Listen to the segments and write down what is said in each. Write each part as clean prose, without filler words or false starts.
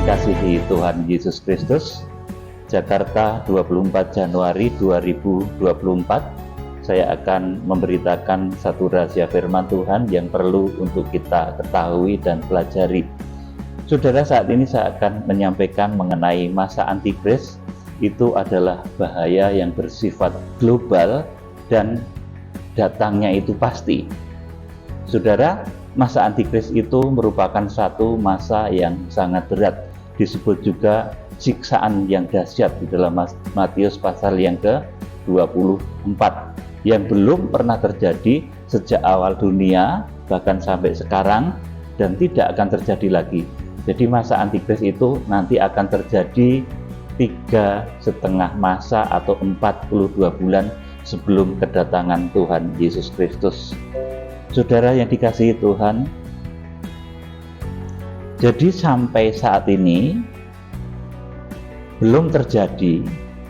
dikasihi Tuhan Yesus Kristus, Jakarta 24 Januari 2024, saya akan memberitakan satu rahasia firman Tuhan yang perlu untuk kita ketahui dan pelajari. Saudara, saat ini saya akan menyampaikan mengenai masa antikris. Itu adalah bahaya yang bersifat global dan datangnya itu pasti. Saudara, masa antikris itu merupakan satu masa yang sangat berat, disebut juga siksaan yang dahsyat di dalam Matius pasal yang ke-24, yang belum pernah terjadi sejak awal dunia bahkan sampai sekarang dan tidak akan terjadi lagi. Jadi masa antikris itu nanti akan terjadi 3,5 masa atau 42 bulan sebelum kedatangan Tuhan Yesus Kristus. Saudara yang dikasihi Tuhan, jadi sampai saat ini belum terjadi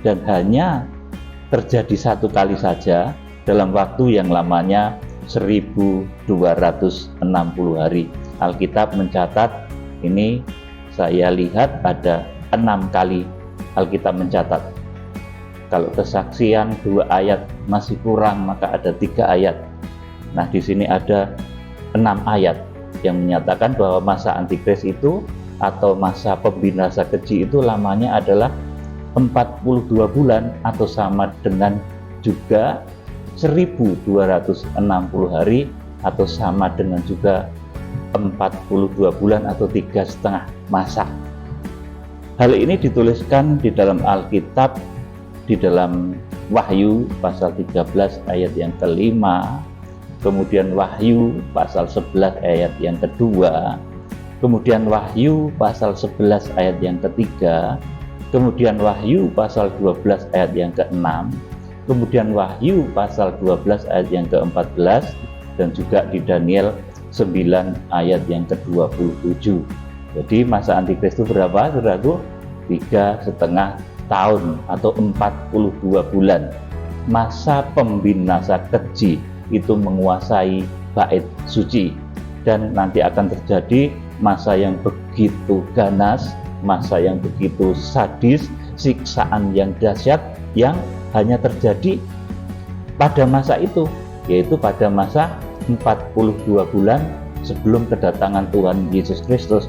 dan hanya terjadi satu kali saja dalam waktu yang lamanya 1260 hari. Alkitab mencatat, ini saya lihat ada 6 kali Alkitab mencatat. Kalau kesaksian 2 ayat masih kurang, maka ada 3 ayat. Nah, di sini ada 6 ayat yang menyatakan bahwa masa antikris itu atau masa pembinasa keji itu lamanya adalah 42 bulan atau sama dengan juga 1260 hari atau sama dengan juga 42 bulan atau 3,5 masa. Hal ini dituliskan di dalam Alkitab di dalam Wahyu pasal 13 ayat yang ke-5, kemudian Wahyu pasal 11 ayat yang kedua, kemudian Wahyu pasal 11 ayat yang ketiga, kemudian Wahyu pasal 12 ayat yang ke-6, kemudian Wahyu pasal 12 ayat yang ke-14, dan juga di Daniel 9 ayat yang ke-27. Jadi masa antikris itu berapa, saudaraku? 3,5 tahun atau 42 bulan. Masa pembinasa keji itu menguasai bait suci, dan nanti akan terjadi masa yang begitu ganas, masa yang begitu sadis, siksaan yang dahsyat yang hanya terjadi pada masa itu, yaitu pada masa 42 bulan sebelum kedatangan Tuhan Yesus Kristus.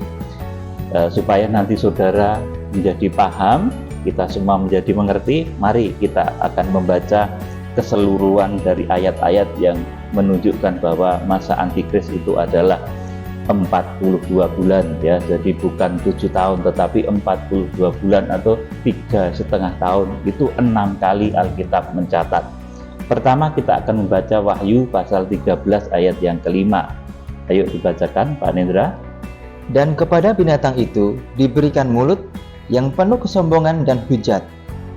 Supaya nanti saudara menjadi paham, kita semua menjadi mengerti, mari kita akan membaca keseluruhan dari ayat-ayat yang menunjukkan bahwa masa antikris itu adalah 42 bulan ya. Jadi bukan 7 tahun tetapi 42 bulan atau 3,5 tahun. Itu 6 kali Alkitab mencatat. Pertama kita akan membaca Wahyu pasal 13 ayat yang ke-5. Ayo dibacakan Pak Nendra. Dan kepada binatang itu diberikan mulut yang penuh kesombongan dan hujat.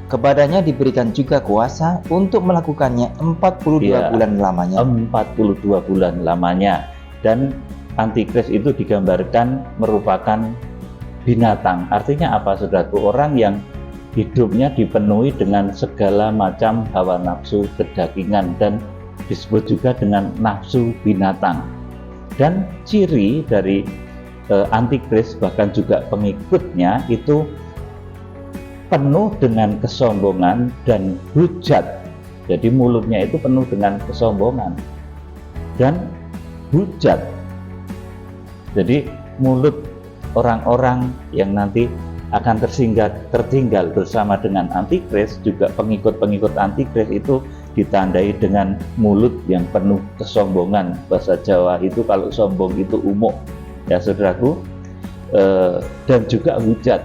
Kepadanya diberikan juga kuasa untuk melakukannya 42 bulan lamanya. 42 bulan lamanya. Dan antikris itu digambarkan merupakan binatang. Artinya apa, saudaraku? Orang yang hidupnya dipenuhi dengan segala macam hawa nafsu kedagingan dan disebut juga dengan nafsu binatang. Dan ciri dari antikris bahkan juga pengikutnya itu penuh dengan kesombongan dan hujat. Jadi mulutnya itu penuh dengan kesombongan dan hujat. Jadi mulut orang-orang yang nanti akan tertinggal bersama dengan antikris, juga pengikut-pengikut antikris itu ditandai dengan mulut yang penuh kesombongan. Bahasa Jawa itu kalau sombong itu umuk ya saudaraku, dan juga hujat,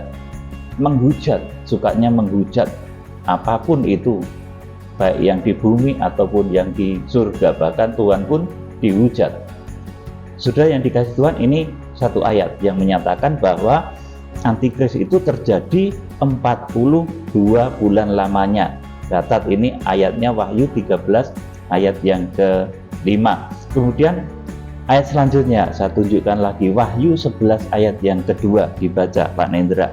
menghujat, sukanya menghujat apapun itu, baik yang di bumi ataupun yang di surga, bahkan Tuhan pun dihujat. Saudara yang dikasihi Tuhan, ini satu ayat yang menyatakan bahwa antikris itu terjadi 42 bulan lamanya. Catat ini ayatnya Wahyu 13 ayat yang ke-5. Kemudian ayat selanjutnya saya tunjukkan lagi, Wahyu 11 ayat yang kedua, dibaca Pak Nendra.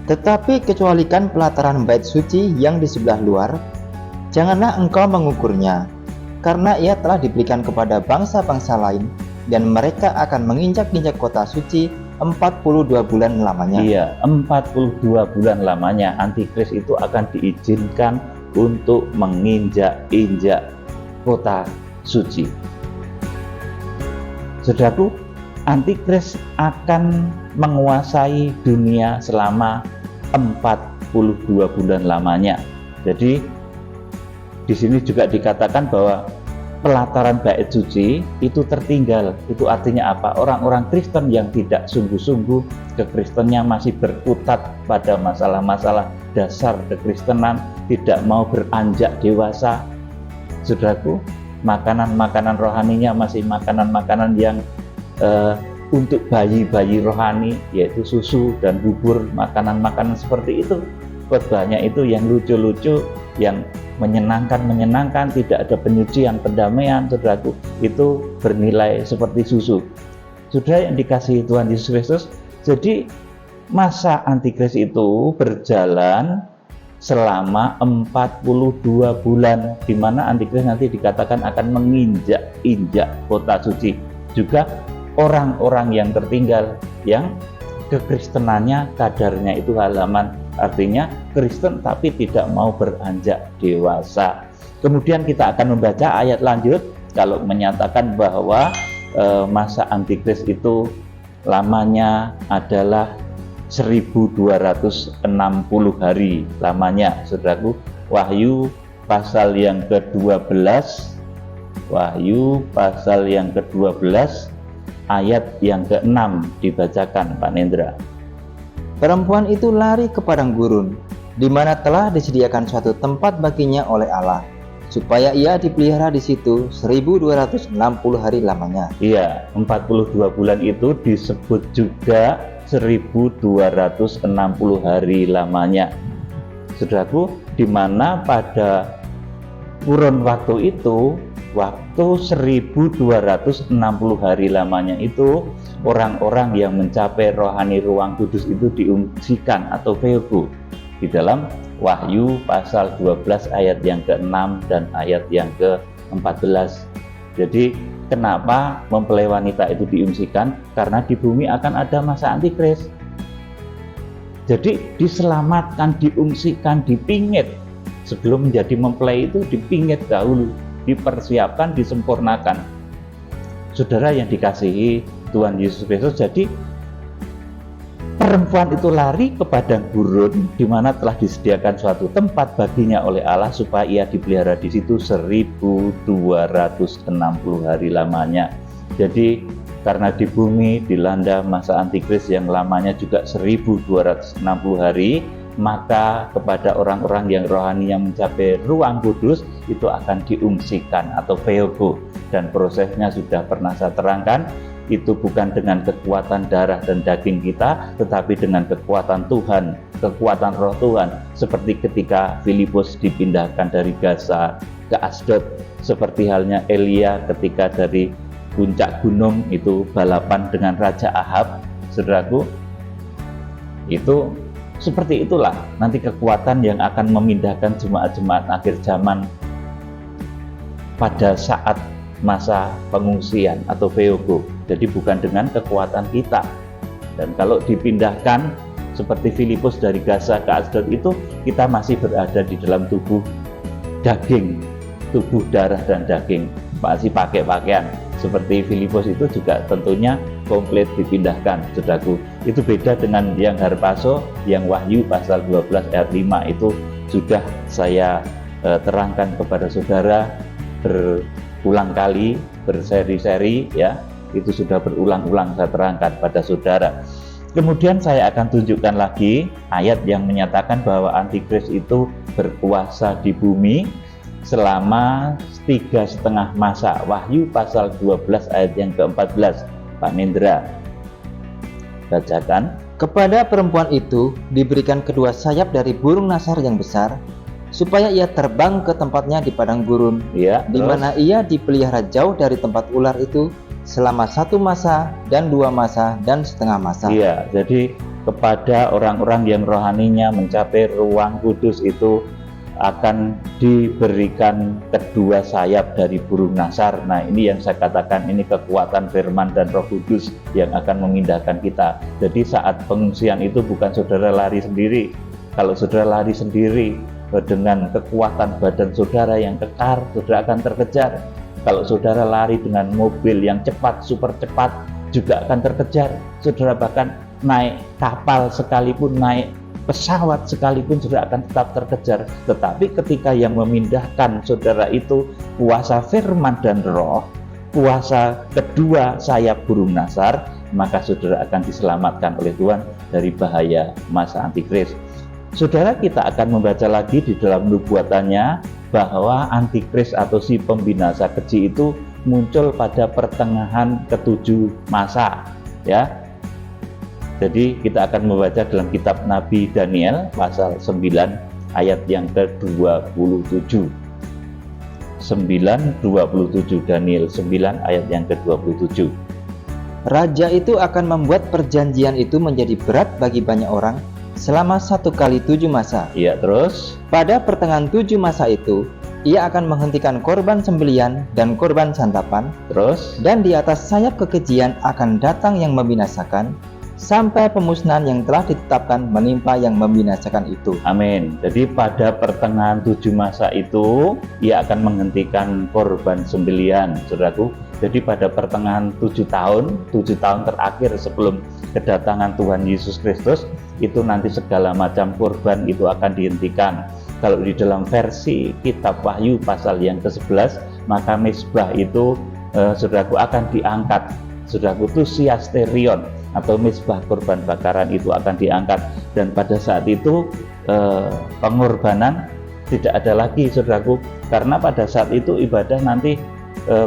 Tetapi kecualikan pelataran bait suci yang di sebelah luar, janganlah engkau mengukurnya, karena ia telah diberikan kepada bangsa-bangsa lain, dan mereka akan menginjak-injak kota suci 42 bulan lamanya. Iya, 42 bulan lamanya antikris itu akan diizinkan untuk menginjak-injak kota suci. Saudaraku, antikris akan menguasai dunia selama 42 bulan lamanya. Jadi di sini juga dikatakan bahwa pelataran bait suci itu tertinggal. Itu artinya apa? Orang-orang Kristen yang tidak sungguh-sungguh kekristennya masih berkutat pada masalah-masalah dasar kekristenan, tidak mau beranjak dewasa. Saudaraku, makanan-makanan rohaninya masih makanan-makanan yang untuk bayi-bayi rohani, yaitu susu dan bubur, makanan-makanan seperti itu. Khotbahnya itu yang lucu-lucu, yang menyenangkan, tidak ada penyucian, pendamaian, saudaraku, itu bernilai seperti susu. Saudara yang dikasihi Tuhan Yesus Kristus, jadi masa antikris itu berjalan selama 42 bulan, di mana antikris nanti dikatakan akan menginjak-injak kota suci. Juga orang-orang yang tertinggal, yang kekristenannya kadarnya itu halaman, artinya Kristen tapi tidak mau beranjak dewasa. Kemudian kita akan membaca ayat lanjut kalau menyatakan bahwa masa antikris itu lamanya adalah 1260 hari lamanya, saudaraku. Wahyu pasal yang ke-12, Wahyu pasal yang ke-12 ayat yang ke-6 dibacakan, Pak Nendra. Perempuan itu lari ke padang gurun, di mana telah disediakan suatu tempat baginya oleh Allah, supaya ia dipelihara di situ 1260 hari lamanya. Iya, 42 bulan itu disebut juga 1260 hari lamanya. Saudaraku, di mana pada kurun waktu itu, waktu 1260 hari lamanya itu, orang-orang yang mencapai rohani ruang kudus itu diungsikan atau veugo di dalam Wahyu pasal 12 ayat yang ke-6 dan ayat yang ke-14. Jadi kenapa mempelai wanita itu diungsikan? Karena di bumi akan ada masa antikris. Jadi diselamatkan, diungsikan, dipingit. Sebelum menjadi mempelai itu dipingit dahulu, dipersiapkan, disempurnakan. Saudara yang dikasihi Tuhan Yesus Kristus, jadi perempuan itu lari ke padang gurun, di mana telah disediakan suatu tempat baginya oleh Allah supaya ia dipelihara di situ 1260 hari lamanya. Jadi karena di bumi dilanda masa antikris yang lamanya juga 1260 hari, maka kepada orang-orang yang rohani yang mencapai ruang kudus itu akan diungsikan atau veugo, dan prosesnya sudah pernah saya terangkan. Itu bukan dengan kekuatan darah dan daging kita, tetapi dengan kekuatan Tuhan, kekuatan roh Tuhan, seperti ketika Filipus dipindahkan dari Gaza ke Asdod, seperti halnya Elia ketika dari puncak gunung itu balapan dengan Raja Ahab. Saudaraku, itu seperti itulah nanti kekuatan yang akan memindahkan jemaat-jemaat akhir zaman pada saat masa pengungsian atau veugo. Jadi bukan dengan kekuatan kita. Dan kalau dipindahkan seperti Filipus dari Gaza ke Asdod itu, kita masih berada di dalam tubuh daging, tubuh darah dan daging, masih pakai pakaian. Seperti Filipus itu juga tentunya komplit dipindahkan, saudaraku. Itu beda dengan yang Harpaso, yang Wahyu pasal 12 ayat 5 itu sudah saya terangkan kepada saudara berulang kali, berseri-seri, ya. Itu sudah berulang-ulang saya terangkan pada saudara. Kemudian saya akan tunjukkan lagi ayat yang menyatakan bahwa antikris itu berkuasa di bumi selama 3,5 masa. Wahyu pasal 12 ayat yang ke-14, Pak Nindra, bacakan. Kepada perempuan itu diberikan kedua sayap dari burung nasar yang besar, supaya ia terbang ke tempatnya di padang gurun, Ya, di mana ia dipelihara jauh dari tempat ular itu selama 1 masa dan 2 masa dan setengah masa. Iya, jadi kepada orang-orang yang rohaninya mencapai ruang kudus itu akan diberikan kedua sayap dari burung nasar. Nah, ini yang saya katakan, ini kekuatan firman dan Roh Kudus yang akan memindahkan kita. Jadi saat pengungsian itu bukan saudara lari sendiri. Kalau saudara lari sendiri dengan kekuatan badan saudara yang kekar, saudara akan terkejar. Kalau saudara lari dengan mobil yang cepat, super cepat, juga akan terkejar. Saudara bahkan naik kapal sekalipun, naik pesawat sekalipun, saudara akan tetap terkejar. Tetapi ketika yang memindahkan saudara itu kuasa firman dan roh, kuasa kedua sayap burung nasar, maka saudara akan diselamatkan oleh Tuhan dari bahaya masa antikris. Saudara, kita akan membaca lagi di dalam nubuatannya bahwa antikris atau si pembinasa keji itu muncul pada pertengahan ke-7 masa, ya. Jadi kita akan membaca dalam kitab Nabi Daniel pasal 9 ayat yang ke-27. 9:27, Daniel 9 ayat yang ke-27. Raja itu akan membuat perjanjian itu menjadi berat bagi banyak orang selama 1 kali 7 masa. Iya, terus Pada pertengahan 7 masa itu, ia akan menghentikan korban sembelian dan korban santapan, terus dan di atas sayap kekejian akan datang yang membinasakan, sampai pemusnahan yang telah ditetapkan menimpa yang membinasakan itu. amin. Jadi pada pertengahan 7 masa itu ia akan menghentikan korban sembelian, saudaraku. Jadi pada pertengahan 7 tahun terakhir sebelum kedatangan Tuhan Yesus Kristus, itu nanti segala macam korban itu akan dihentikan. Kalau di dalam versi kitab Wahyu pasal yang ke-11, maka mezbah itu saudaraku akan diangkat. Saudaraku, itu siasterion atau mezbah korban bakaran itu akan diangkat, dan pada saat itu pengorbanan tidak ada lagi, saudaraku, karena pada saat itu ibadah nanti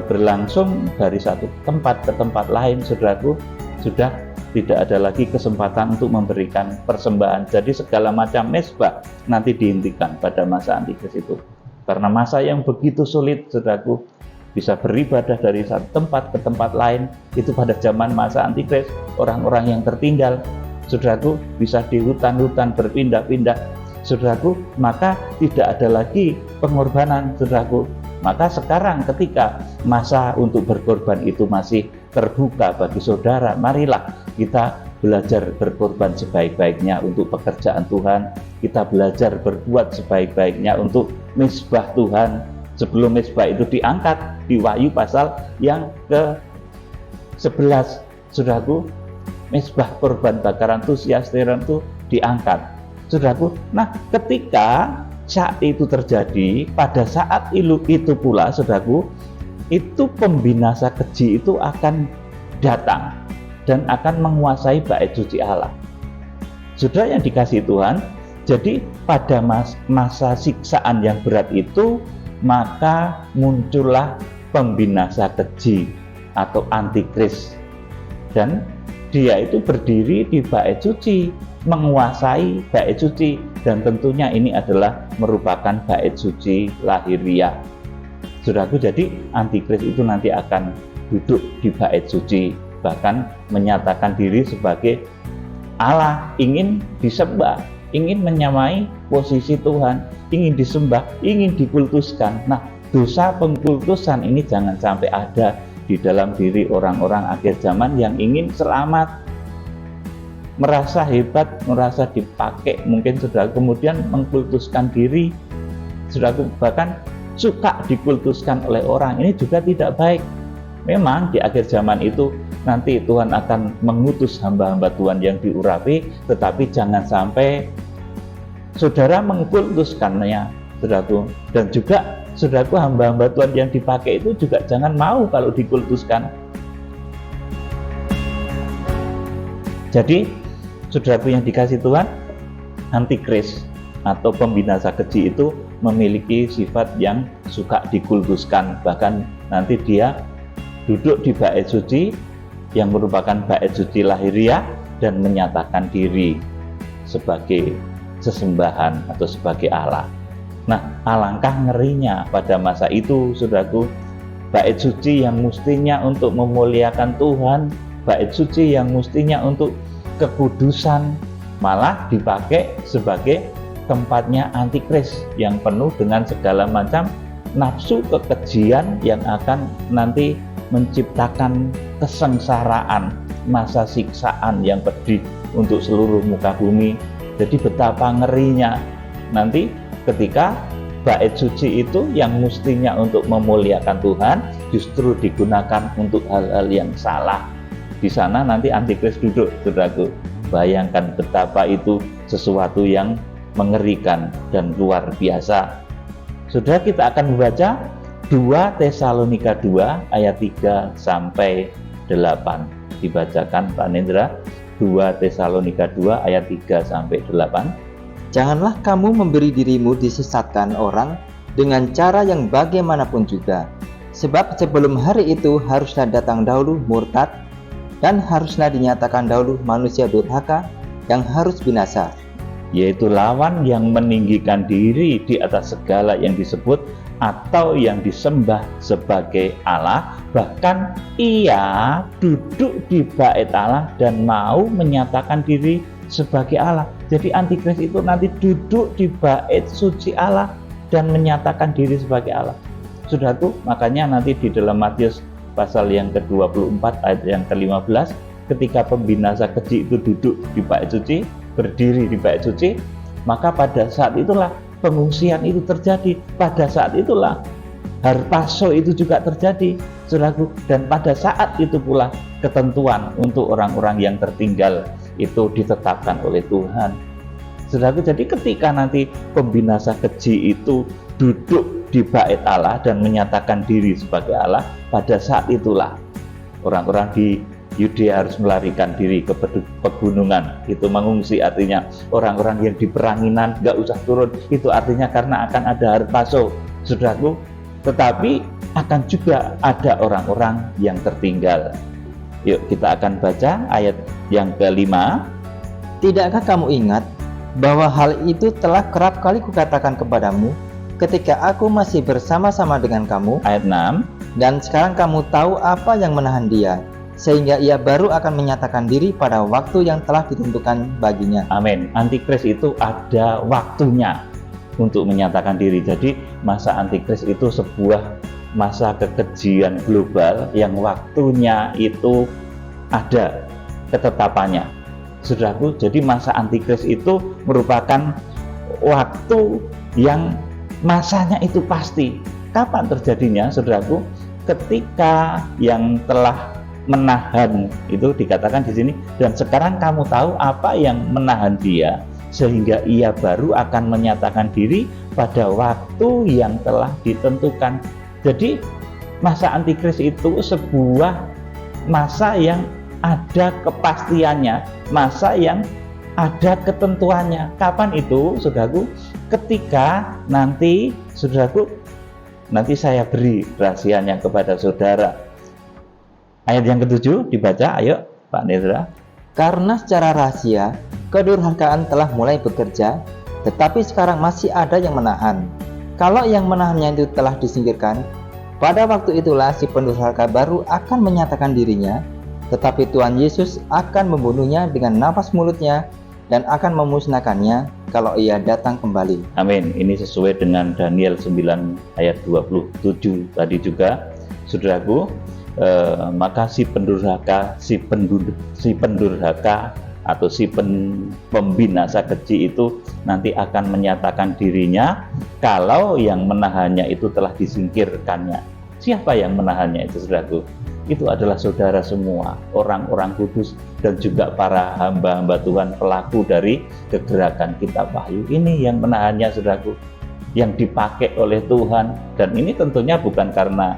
berlangsung dari satu tempat ke tempat lain, saudaraku. Sudah tidak ada lagi kesempatan untuk memberikan persembahan. Jadi segala macam mezbah nanti dihentikan pada masa antikris itu, karena masa yang begitu sulit, saudaraku, bisa beribadah dari satu tempat ke tempat lain. Itu pada zaman masa antikris, orang-orang yang tertinggal, saudaraku, bisa di hutan-hutan berpindah-pindah, saudaraku, maka tidak ada lagi pengorbanan, saudaraku. Maka sekarang ketika masa untuk berkorban itu masih terbuka bagi saudara, marilah kita belajar berkorban sebaik-baiknya untuk pekerjaan Tuhan. Kita belajar berbuat sebaik-baiknya untuk mezbah Tuhan. Sebelum mezbah itu diangkat di Wahyu pasal yang ke-11, saudaraku, mezbah korban bakaran itu, siasterion itu diangkat, saudaraku. Nah, ketika saat itu terjadi, pada saat itu pula, saudaraku, itu pembinasa keji itu akan datang dan akan menguasai bait suci Allah. Saudara yang dikasihi Tuhan, jadi pada masa siksaan yang berat itu, maka muncullah pembinasa keji atau antikris, dan dia itu berdiri di bait suci, menguasai bait suci, dan tentunya ini adalah merupakan bait suci lahiriah, saudaraku. Jadi antikris itu nanti akan duduk di bait suci, bahkan menyatakan diri sebagai Allah, ingin disembah, ingin menyamai posisi Tuhan, ingin disembah, ingin dikultuskan. Nah, dosa pengkultusan ini jangan sampai ada di dalam diri orang-orang akhir zaman yang ingin selamat, merasa hebat, merasa dipakai, mungkin saudara, kemudian mengkultuskan diri, saudara, bahkan suka dikultuskan oleh orang. Ini juga tidak baik. Memang di akhir zaman itu nanti Tuhan akan mengutus hamba-hamba Tuhan yang diurapi, tetapi jangan sampai saudara mengkultuskannya, saudaraku. Dan juga saudaraku, hamba-hamba Tuhan yang dipakai itu juga jangan mau kalau dikultuskan. Jadi saudaraku yang dikasih Tuhan, antikris atau pembinasa keji itu memiliki sifat yang suka dikultuskan. Bahkan nanti dia duduk di bait suci yang merupakan bait suci lahiriah dan menyatakan diri sebagai sesembahan atau sebagai Allah. Nah, alangkah ngerinya pada masa itu, saudaraku, bait suci yang mestinya untuk memuliakan Tuhan, bait suci yang mestinya untuk kekudusan, malah dipakai sebagai tempatnya antikris yang penuh dengan segala macam nafsu kekejian yang akan nanti menciptakan kesengsaraan, masa siksaan yang pedih untuk seluruh muka bumi. Jadi betapa ngerinya nanti ketika bait suci itu yang mestinya untuk memuliakan Tuhan justru digunakan untuk hal-hal yang salah. Di sana nanti antikris duduk, saudaraku. Bayangkan betapa itu sesuatu yang mengerikan dan luar biasa. Saudara, kita akan membaca 2 Tesalonika 2 ayat 3 sampai 8. Dibacakan Pak Nendra, 2 Tesalonika 2 ayat 3 sampai 8. Janganlah kamu memberi dirimu disesatkan orang dengan cara yang bagaimanapun juga. Sebab sebelum hari itu haruslah datang dahulu murtad, dan haruslah dinyatakan dahulu manusia durhaka yang harus binasa, yaitu lawan yang meninggikan diri di atas segala yang disebut atau yang disembah sebagai Allah, bahkan ia duduk di bait Allah dan mau menyatakan diri sebagai Allah. Jadi antikris itu nanti duduk di bait suci Allah dan menyatakan diri sebagai Allah. Saudaraku, makanya nanti di dalam Matius pasal yang ke-24 ayat yang ke-15, ketika pembinasa keji itu duduk di bait suci, berdiri di bait suci, maka pada saat itulah pengungsian itu terjadi. Pada saat itulah harpaso itu juga terjadi, saudaraku. Dan pada saat itu pula ketentuan untuk orang-orang yang tertinggal itu ditetapkan oleh Tuhan, saudaraku. Jadi ketika nanti pembinasa keji itu duduk di bait Allah dan menyatakan diri sebagai Allah, pada saat itulah orang-orang di Yudea harus melarikan diri ke pegunungan. Itu mengungsi, artinya orang-orang yang di peranginan nggak usah turun. Itu artinya karena akan ada harpaso, saudaraku. Tetapi akan juga ada orang-orang yang tertinggal. Yuk kita akan baca ayat yang ke-5. Tidakkah kamu ingat bahwa hal itu telah kerap kali kukatakan kepadamu ketika aku masih bersama-sama dengan kamu? Ayat 6. Dan sekarang kamu tahu apa yang menahan dia, sehingga ia baru akan menyatakan diri pada waktu yang telah ditentukan baginya. Amin. Antikris itu ada waktunya untuk menyatakan diri. Jadi masa antikris itu sebuah masa kekejian global yang waktunya itu ada ketetapannya, saudaraku. Jadi masa antikris itu merupakan waktu yang masanya itu pasti. Kapan terjadinya, saudaraku? Ketika yang telah menahan itu dikatakan di sini, dan sekarang kamu tahu apa yang menahan dia, sehingga ia baru akan menyatakan diri pada waktu yang telah ditentukan. Jadi masa antikris itu sebuah masa yang ada kepastiannya, masa yang ada ketentuannya. Kapan itu, saudaraku? Ketika nanti, saudaraku, nanti saya beri rahasianya kepada saudara. Ayat yang ke-7 dibaca, ayo Pak Nendra. Karena secara rahasia kedurhakaan telah mulai bekerja, tetapi sekarang masih ada yang menahan. Kalau yang menahannya itu telah disingkirkan, pada waktu itulah si pendurhaka baru akan menyatakan dirinya, tetapi Tuhan Yesus akan membunuhnya dengan nafas mulutnya dan akan memusnahkannya kalau ia datang kembali. Amin. Ini sesuai dengan Daniel 9 ayat 27 tadi juga, saudaraku. Maka si pendurhaka, atau si pembinasa keji itu nanti akan menyatakan dirinya kalau yang menahannya itu telah disingkirkannya. Siapa yang menahannya itu, saudaraku? Itu adalah saudara semua, orang-orang kudus dan juga para hamba-hamba Tuhan, pelaku dari kegerakan Kitab Wahyu. Ini yang menahannya, saudaraku, yang dipakai oleh Tuhan. Dan ini tentunya bukan karena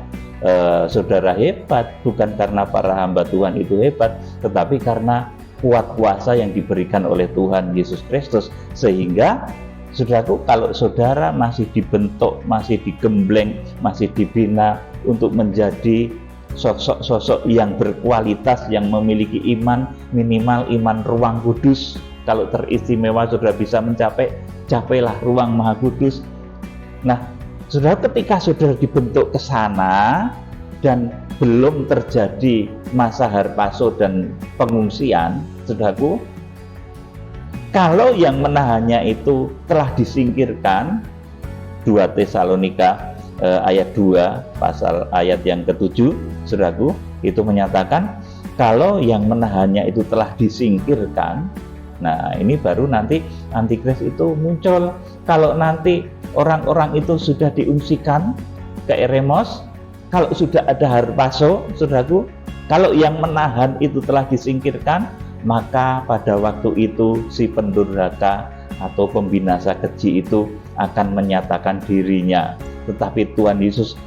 saudara hebat, bukan karena para hamba Tuhan itu hebat, tetapi karena kuat kuasa yang diberikan oleh Tuhan Yesus Kristus. Sehingga, saudaraku, kalau saudara masih dibentuk, masih digembleng, masih dibina untuk menjadi sosok-sosok yang berkualitas, yang memiliki iman, minimal iman ruang kudus. Kalau teristimewa saudara bisa mencapai, capailah ruang maha kudus. Nah, saudara, ketika saudara dibentuk ke sana dan belum terjadi masa harpaso dan pengungsian, saudaraku, Kalau yang menahannya itu telah disingkirkan, 2 Tesalonika ayat 2 pasal ayat yang ke-7, saudaraku, itu menyatakan kalau yang menahannya itu telah disingkirkan. Nah, ini baru nanti antikris itu muncul. Kalau nanti orang-orang itu sudah diungsikan ke Eremos, kalau sudah ada harpazo, saudaraku, kalau yang menahan itu telah disingkirkan, maka pada waktu itu si pendurhaka atau pembinasa keji itu akan menyatakan dirinya. Tetapi Tuhan Yesus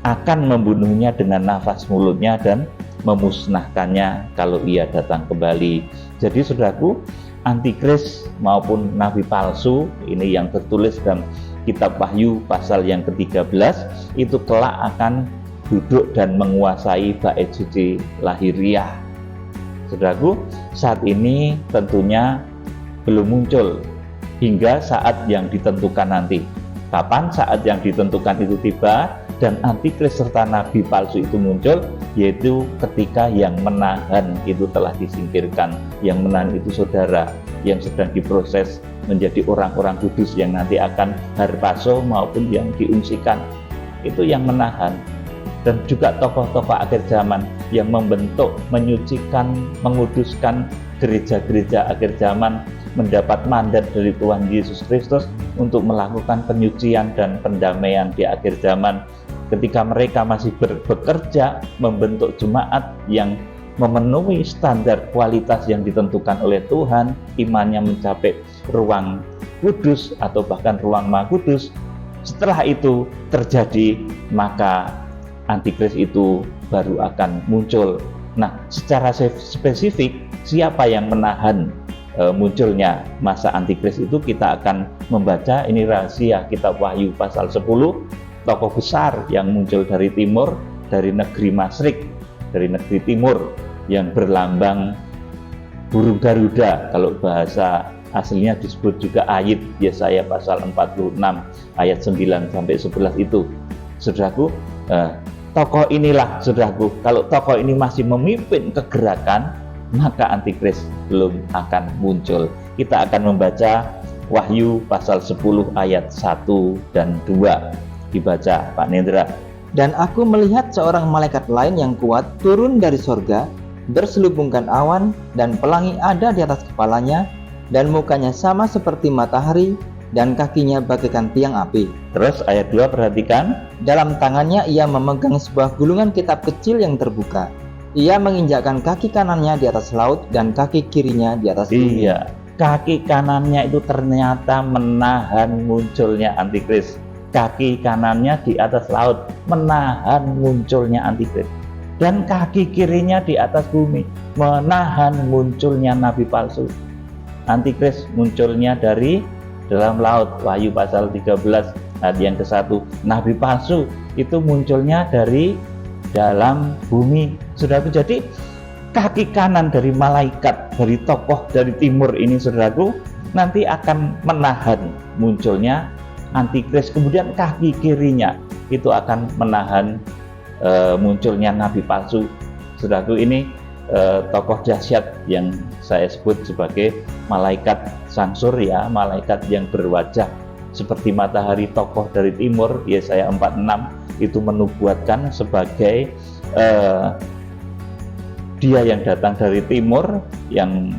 akan membunuhnya dengan nafas mulutnya dan memusnahkannya kalau ia datang kembali. Jadi saudaraku, antikris maupun nabi palsu ini yang tertulis dalam kitab Wahyu pasal yang ke-13 itu kelak akan duduk dan menguasai bait suci lahiriah. Saudaraku, saat ini tentunya belum muncul hingga saat yang ditentukan nanti. Kapan saat yang ditentukan itu tiba dan antikris serta nabi palsu itu muncul, yaitu ketika yang menahan itu telah disingkirkan. Yang menahan itu saudara yang sedang diproses menjadi orang-orang kudus yang nanti akan harpazo maupun yang diungsikan. Itu yang menahan. Dan juga tokoh-tokoh akhir zaman yang membentuk, menyucikan, menguduskan gereja-gereja akhir zaman, mendapat mandat dari Tuhan Yesus Kristus untuk melakukan penyucian dan pendamaian di akhir zaman. Ketika mereka masih bekerja membentuk jemaat yang memenuhi standar kualitas yang ditentukan oleh Tuhan, imannya mencapai ruang kudus atau bahkan ruang maha kudus. Setelah itu terjadi, maka antikris itu baru akan muncul. Nah, secara spesifik siapa yang menahan munculnya masa antikris itu, kita akan membaca ini rahasia kitab Wahyu pasal 10, tokoh besar yang muncul dari timur, dari negeri Masyrik, dari negeri timur, yang berlambang burung Garuda. Kalau bahasa aslinya disebut juga ayat Yesaya pasal 46 ayat 9 sampai 11 itu. Saudaraku, tokoh inilah, saudaraku, kalau tokoh ini masih memimpin kegerakan, maka antikris belum akan muncul. Kita akan membaca Wahyu pasal 10 ayat 1 dan 2. Dibaca Pak Nendra. Dan aku melihat seorang malaikat lain yang kuat turun dari sorga, berselubungkan awan, dan pelangi ada di atas kepalanya, dan mukanya sama seperti matahari, dan kakinya bagaikan tiang api. Terus ayat 2 perhatikan. Dalam tangannya ia memegang sebuah gulungan kitab kecil yang terbuka. Ia menginjakkan kaki kanannya di atas laut dan kaki kirinya di atas bumi. Iya, kaki kanannya itu ternyata menahan munculnya antikris. Kaki kanannya di atas laut menahan munculnya antikris. Dan kaki kirinya di atas bumi menahan munculnya nabi palsu. Antikris munculnya dari dalam laut, Wahyu pasal 13 ayat yang ke-1. Nabi palsu itu munculnya dari dalam bumi. Saudaraku, jadi kaki kanan dari malaikat, dari tokoh dari timur ini, saudaraku, nanti akan menahan munculnya antikris. Kemudian kaki kirinya itu akan menahan munculnya nabi palsu. Saudaraku, ini tokoh dahsyat yang saya sebut sebagai malaikat sang surya, malaikat yang berwajah seperti matahari, tokoh dari timur. Yesaya 46 itu menubuatkan sebagai dia yang datang dari timur, yang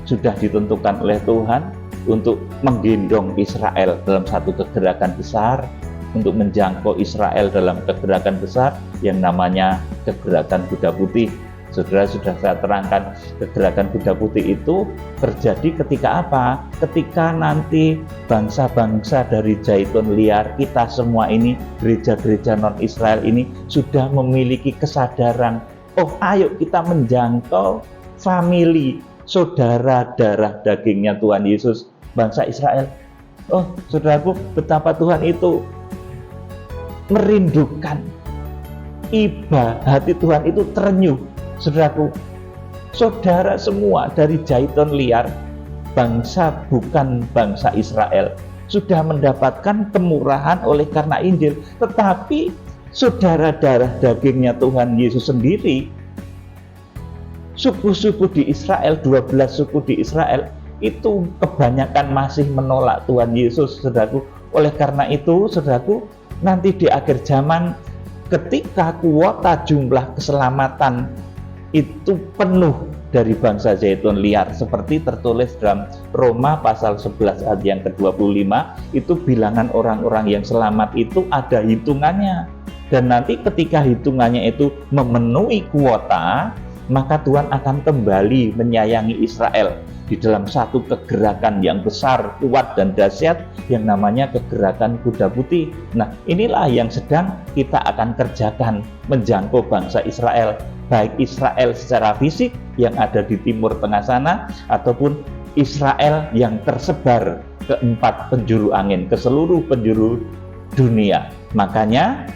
sudah ditentukan oleh Tuhan untuk menggendong Israel dalam satu kegerakan besar, untuk menjangkau Israel dalam kegerakan besar yang namanya kegerakan Kuda Putih. Saudara, sudah saya terangkan, kegerakan Kuda Putih itu terjadi ketika apa? Ketika nanti bangsa-bangsa dari Zaitun liar, kita semua ini, gereja-gereja non-Israel ini sudah memiliki kesadaran, oh ayo kita menjangkau famili, saudara darah dagingnya Tuhan Yesus, bangsa Israel. Oh saudaraku, betapa Tuhan itu merindukan, hati Tuhan itu terenyuh. Saudaraku, saudara semua dari Zaitun liar, bangsa bukan bangsa Israel, sudah mendapatkan kemurahan oleh karena Injil. Tetapi saudara darah dagingnya Tuhan Yesus sendiri suku-suku di Israel, 12 suku di Israel itu kebanyakan masih menolak Tuhan Yesus, saudaraku. Oleh karena itu, saudaraku, nanti di akhir zaman ketika kuota jumlah keselamatan itu penuh dari bangsa zaitun liar, seperti tertulis dalam Roma pasal 11 ayat yang ke-25, itu bilangan orang-orang yang selamat itu ada hitungannya. Dan nanti ketika hitungannya itu memenuhi kuota, maka Tuhan akan kembali menyayangi Israel di dalam satu kegerakan yang besar, kuat, dan dahsyat yang namanya kegerakan kuda putih. Nah, inilah yang sedang kita akan kerjakan, menjangkau bangsa Israel, baik Israel secara fisik yang ada di timur tengah sana, ataupun Israel yang tersebar ke 4 penjuru angin, ke seluruh penjuru dunia. Makanya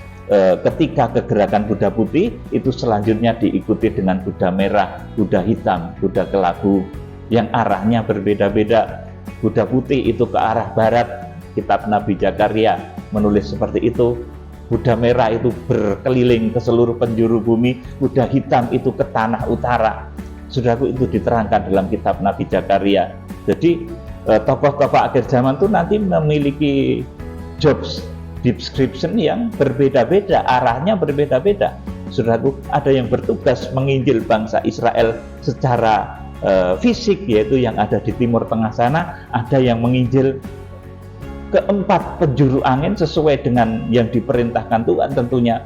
ketika kegerakan kuda putih itu selanjutnya diikuti dengan kuda merah, kuda hitam, kuda kelabu yang arahnya berbeda-beda. Kuda putih itu ke arah barat, kitab Nabi Zakaria menulis seperti itu. Kuda merah itu berkeliling ke seluruh penjuru bumi, kuda hitam itu ke tanah utara. Saudaraku, itu diterangkan dalam kitab Nabi Zakaria. Jadi tokoh-tokoh akhir zaman itu nanti memiliki job description yang berbeda-beda, arahnya berbeda-beda. Saudaraku, ada yang bertugas menginjil bangsa Israel secara fisik, yaitu yang ada di timur tengah sana. Ada yang menginjil ke 4 penjuru angin sesuai dengan yang diperintahkan Tuhan tentunya.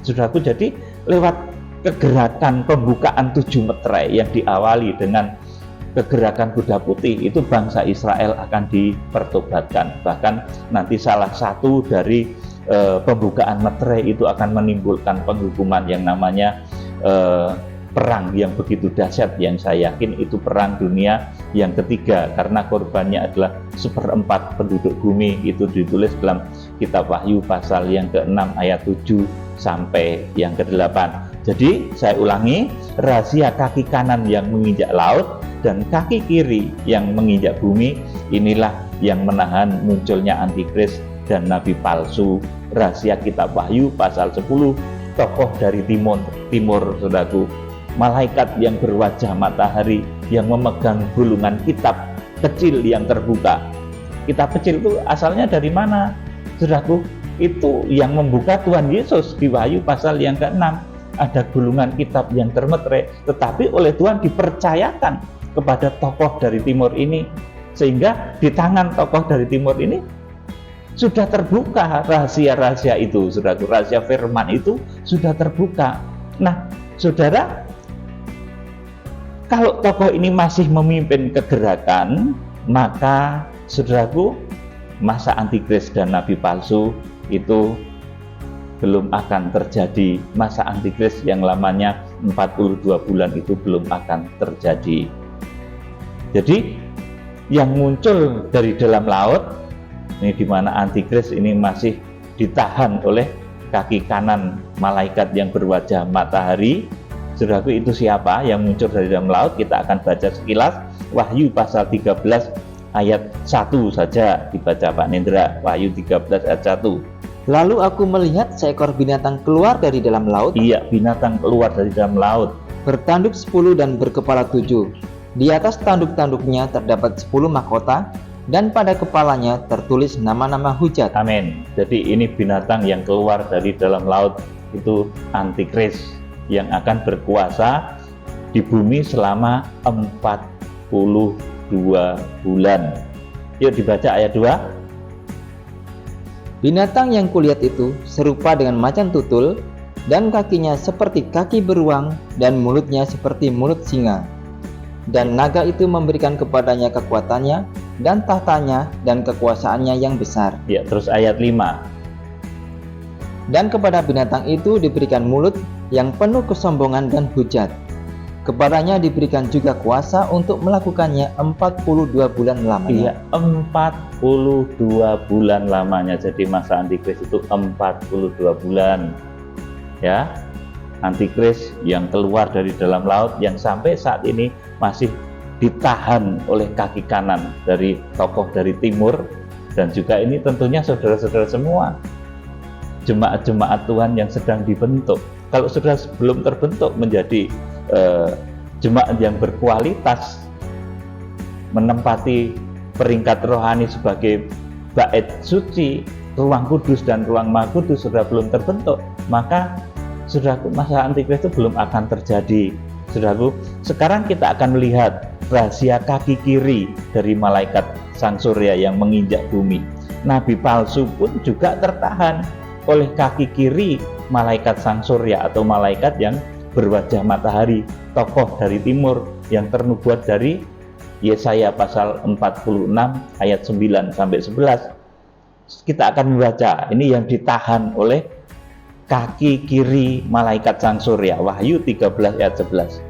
Saudaraku, jadi lewat kegerakan pembukaan 7 meterai yang diawali dengan kegerakan kuda putih, itu bangsa Israel akan dipertobatkan. Bahkan nanti salah satu dari pembukaan meterai itu akan menimbulkan penghukuman yang namanya perang yang begitu dahsyat, yang saya yakin itu perang dunia yang ketiga, karena korbannya adalah 1/4 penduduk bumi. Itu ditulis dalam kitab Wahyu pasal yang ke-6 ayat 7 sampai yang ke-8. Jadi saya ulangi, rahasia kaki kanan yang menginjak laut dan kaki kiri yang menginjak bumi, inilah yang menahan munculnya antikris dan nabi palsu. Rahasia kitab Wahyu pasal 10, tokoh dari timur, saudaraku, malaikat yang berwajah matahari yang memegang gulungan kitab kecil yang terbuka. Kitab kecil itu asalnya dari mana, saudaraku? Itu yang membuka Tuhan Yesus di Wahyu pasal yang ke-6. Ada gulungan kitab yang termeterai, tetapi oleh Tuhan dipercayakan kepada tokoh dari timur ini, sehingga di tangan tokoh dari timur ini sudah terbuka rahasia-rahasia itu, saudaraku. Rahasia firman itu sudah terbuka. Nah, saudara, kalau tokoh ini masih memimpin kegerakan, maka saudaraku, masa antikris dan nabi palsu itu belum akan terjadi. Masa antikris yang lamanya 42 bulan itu belum akan terjadi. Jadi yang muncul dari dalam laut ini, di mana antikris ini masih ditahan oleh kaki kanan malaikat yang berwajah matahari. Saudaraku, itu siapa yang muncul dari dalam laut? Kita akan baca sekilas. Wahyu pasal 13 ayat 1 saja dibaca Pak Nindra. Wahyu 13 ayat 1. Lalu aku melihat seekor binatang keluar dari dalam laut. Iya, binatang keluar dari dalam laut. Bertanduk 10 dan berkepala 7. Di atas tanduk-tanduknya terdapat 10 mahkota, dan pada kepalanya tertulis nama-nama hujat. Amin. Jadi ini binatang yang keluar dari dalam laut, itu antikris yang akan berkuasa di bumi selama 42 bulan. Yuk dibaca ayat 2. Binatang yang kulihat itu serupa dengan macan tutul, dan kakinya seperti kaki beruang, dan mulutnya seperti mulut singa. Dan naga itu memberikan kepadanya kekuatannya, dan tahtanya, dan kekuasaannya yang besar. Ya, terus ayat 5. Dan kepada binatang itu diberikan mulut yang penuh kesombongan dan hujat. Kepadanya diberikan juga kuasa untuk melakukannya 42 bulan lamanya. Iya, 42 bulan lamanya. Jadi masa antikris itu 42 bulan. Ya, antikris yang keluar dari dalam laut, yang sampai saat ini masih ditahan oleh kaki kanan dari tokoh dari timur. Dan juga ini tentunya saudara-saudara semua, jemaat-jemaat Tuhan yang sedang dibentuk. Kalau sudah belum terbentuk menjadi jemaat yang berkualitas menempati peringkat rohani sebagai bait suci, ruang kudus dan ruang maha kudus sudah belum terbentuk, maka saudaraku, masa antikris itu belum akan terjadi. Saudaraku, sekarang kita akan melihat rahasia kaki kiri dari malaikat sang surya yang menginjak bumi. Nabi palsu pun juga tertahan oleh kaki kiri malaikat sang surya atau malaikat yang berwajah matahari, tokoh dari timur yang ternubuat dari Yesaya pasal 46 ayat 9 sampai 11. Kita akan membaca ini yang ditahan oleh kaki kiri malaikat sang surya, Wahyu 13 ayat 11.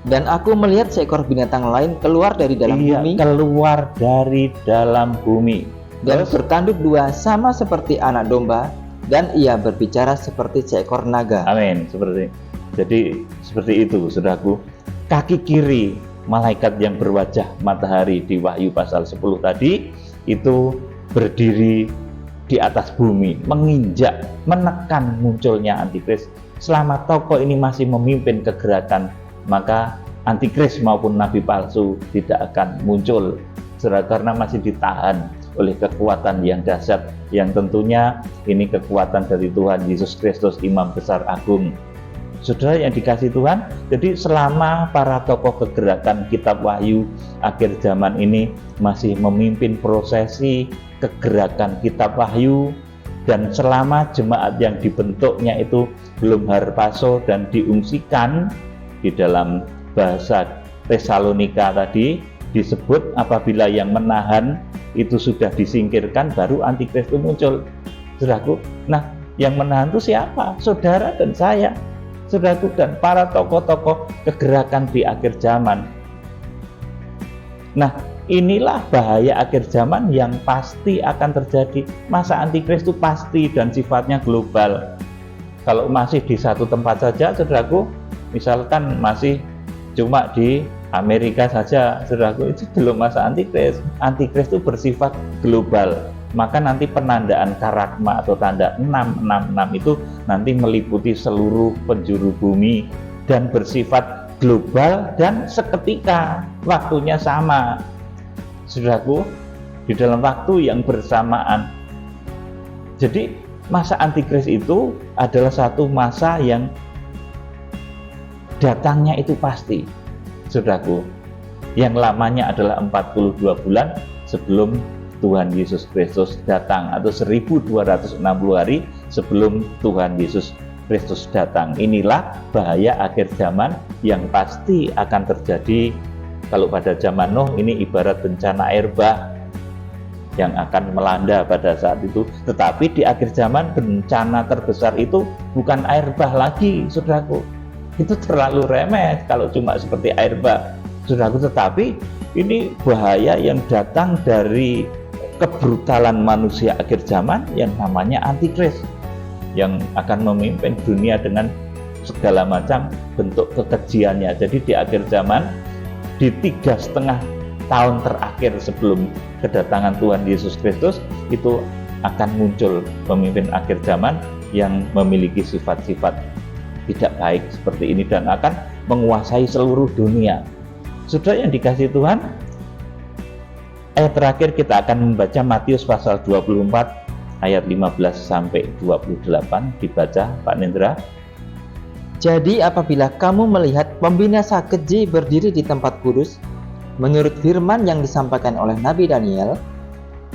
Dan aku melihat seekor binatang lain keluar dari dalam bumi, keluar dari dalam bumi, dan bertanduk dua sama seperti anak domba, dan ia berbicara seperti seekor naga. Amin. Jadi seperti itu, saudaraku. Kaki kiri malaikat yang berwajah matahari di Wahyu pasal 10 tadi itu berdiri di atas bumi, menginjak, menekan munculnya antikris. Selama tokoh ini masih memimpin kegerakan, maka antikris maupun nabi palsu tidak akan muncul, karena masih ditahan oleh kekuatan yang dahsyat, yang tentunya ini kekuatan dari Tuhan Yesus Kristus, Imam Besar Agung. Saudara yang dikasih Tuhan, jadi selama para tokoh kegerakan kitab Wahyu akhir zaman ini masih memimpin prosesi kegerakan kitab Wahyu, dan selama jemaat yang dibentuknya itu belum harpaso dan diungsikan, di dalam bahasa Tesalonika tadi disebut apabila yang menahan itu sudah disingkirkan, baru antikris itu muncul. Saudaraku, nah yang menahan itu siapa? Saudara dan saya, saudaraku, dan para tokoh-tokoh kegerakan di akhir zaman. Nah, inilah bahaya akhir zaman yang pasti akan terjadi. Masa antikris itu pasti dan sifatnya global. Kalau masih di satu tempat saja, saudaraku, misalkan masih cuma di Amerika saja, saudaraku, itu belum masa antikris. Antikris itu bersifat global. Maka nanti penandaan karagma atau tanda 666 itu nanti meliputi seluruh penjuru bumi dan bersifat global dan seketika, waktunya sama, saudaraku, di dalam waktu yang bersamaan. Jadi masa antikris itu adalah satu masa yang datangnya itu pasti, saudaraku, yang lamanya adalah 42 bulan sebelum Tuhan Yesus Kristus datang, atau 1260 hari sebelum Tuhan Yesus Kristus datang. Inilah bahaya akhir zaman yang pasti akan terjadi. Kalau pada zaman Nuh ini ibarat bencana air bah yang akan melanda pada saat itu. Tetapi di akhir zaman bencana terbesar itu bukan air bah lagi, saudaraku. Itu terlalu remeh kalau cuma seperti air bah, saudaraku. Tetapi ini bahaya yang datang dari kebrutalan manusia akhir zaman yang namanya antikris, yang akan memimpin dunia dengan segala macam bentuk kekejiannya. Jadi di akhir zaman, di 3,5 tahun terakhir sebelum kedatangan Tuhan Yesus Kristus, itu akan muncul pemimpin akhir zaman yang memiliki sifat-sifat tidak baik seperti ini dan akan menguasai seluruh dunia. Saudara yang dikasihi Tuhan, ayat terakhir kita akan membaca Matius pasal 24 ayat 15 sampai 28, dibaca Pak Nendra. Jadi apabila kamu melihat pembinasa keji berdiri di tempat kudus, menurut firman yang disampaikan oleh Nabi Daniel,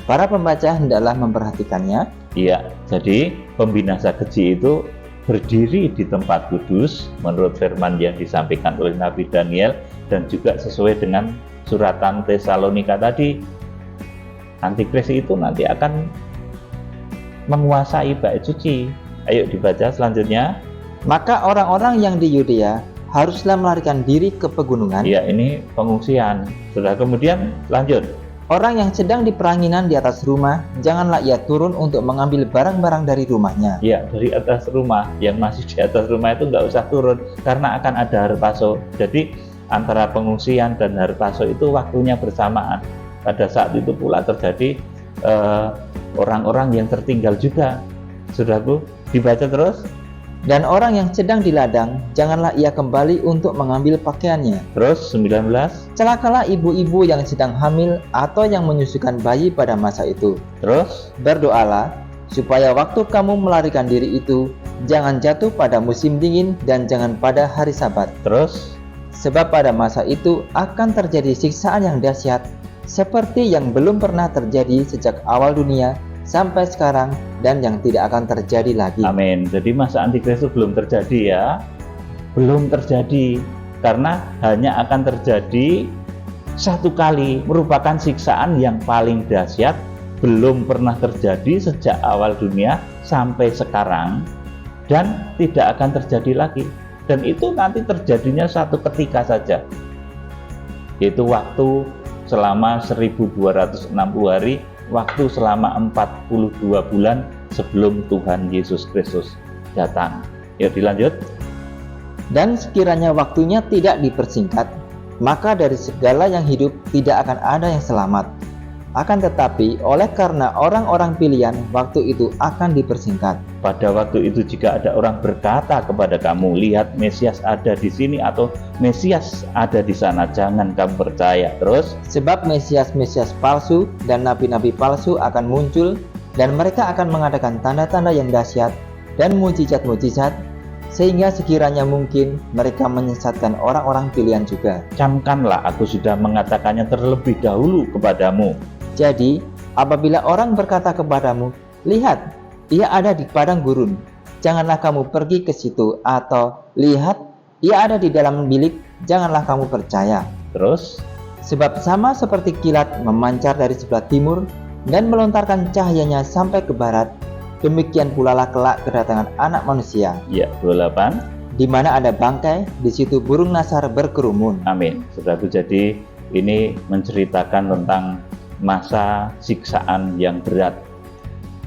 para pembaca hendaklah memperhatikannya. Iya, jadi pembinasa keji itu berdiri di tempat kudus menurut firman yang disampaikan oleh Nabi Daniel, dan juga sesuai dengan suratan Tesalonika tadi. Antikris itu nanti akan menguasai bait suci. Ayo dibaca selanjutnya. Maka orang-orang yang di Yudea haruslah melarikan diri ke pegunungan. Ya, ini pengungsian. Sudah, kemudian lanjut. Orang yang sedang di peranginan di atas rumah, janganlah ia turun untuk mengambil barang-barang dari rumahnya. Ya, dari atas rumah. Yang masih di atas rumah itu nggak usah turun, karena akan ada harpaso. Jadi antara pengungsian dan harpaso itu waktunya bersamaan. Pada saat itu pula terjadi orang-orang yang tertinggal juga. Saudaraku, dibaca terus. Dan orang yang sedang di ladang, janganlah ia kembali untuk mengambil pakaiannya. Terus 19. Celakalah ibu-ibu yang sedang hamil atau yang menyusukan bayi pada masa itu. Terus Berdoalah, supaya waktu kamu melarikan diri itu, jangan jatuh pada musim dingin dan jangan pada hari Sabat. terus Sebab pada masa itu akan terjadi siksaan yang dahsyat, seperti yang belum pernah terjadi sejak awal dunia sampai sekarang dan yang tidak akan terjadi lagi. amin. Jadi masa antikristus belum terjadi ya. Belum terjadi karena hanya akan terjadi satu kali, merupakan siksaan yang paling dahsyat, belum pernah terjadi sejak awal dunia sampai sekarang dan tidak akan terjadi lagi. Dan itu nanti terjadinya satu ketika saja, yaitu waktu selama 1260 hari, waktu selama 42 bulan sebelum Tuhan Yesus Kristus datang. Yuk dilanjut. Dan sekiranya waktunya tidak dipersingkat, maka dari segala yang hidup tidak akan ada yang selamat. Akan tetapi oleh karena orang-orang pilihan, waktu itu akan dipersingkat. Pada waktu itu jika ada orang berkata kepada kamu, lihat Mesias ada di sini atau Mesias ada di sana, jangan kamu percaya. Terus Sebab Mesias-Mesias palsu dan nabi-nabi palsu akan muncul, dan mereka akan mengadakan tanda-tanda yang dahsyat dan mujizat-mujizat, sehingga sekiranya mungkin mereka menyesatkan orang-orang pilihan juga. camkanlah, aku sudah mengatakannya terlebih dahulu kepadamu. Jadi, apabila orang berkata kepadamu, lihat, ia ada di padang gurun, janganlah kamu pergi ke situ, atau lihat, ia ada di dalam bilik, janganlah kamu percaya. Terus Sebab sama seperti kilat memancar dari sebelah timur dan melontarkan cahayanya sampai ke barat, demikian pula lah kelak kedatangan Anak Manusia. ya 28. Di mana ada bangkai, di situ burung nasar berkerumun. Amin. Saudaraku, jadi ini menceritakan tentang masa siksaan yang berat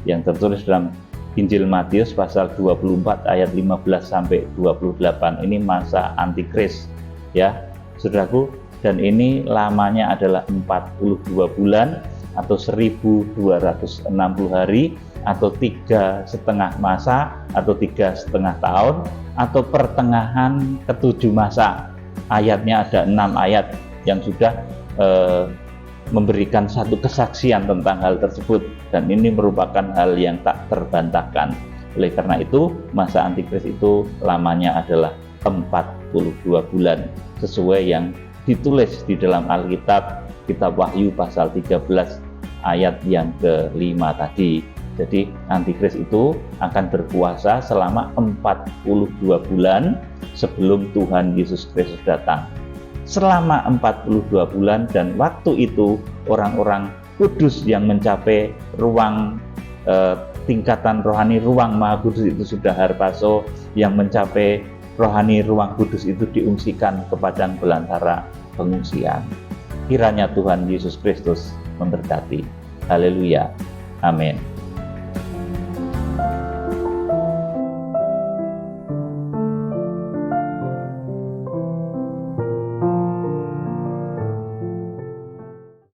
yang tertulis dalam Injil Matius pasal 24 ayat 15 sampai 28. Ini masa antikris ya, Saudaraku, dan ini lamanya adalah 42 bulan atau 1260 hari atau 3,5 masa atau 3,5 tahun atau pertengahan ke-7 masa. Ayatnya ada 6 ayat yang sudah memberikan satu kesaksian tentang hal tersebut, dan ini merupakan hal yang tak terbantahkan. Oleh karena itu masa antikris itu lamanya adalah 42 bulan sesuai yang ditulis di dalam Alkitab, kitab Wahyu pasal 13 ayat yang ke-5 tadi. Jadi antikris itu akan berkuasa selama 42 bulan sebelum Tuhan Yesus Kristus datang. Selama 42 bulan, dan waktu itu orang-orang kudus yang mencapai ruang tingkatan rohani, ruang Maha Kudus itu sudah harpaso, yang mencapai rohani ruang kudus itu diungsikan ke padang belantara pengungsian. Kiranya Tuhan Yesus Kristus memberkati. Haleluya. Amin.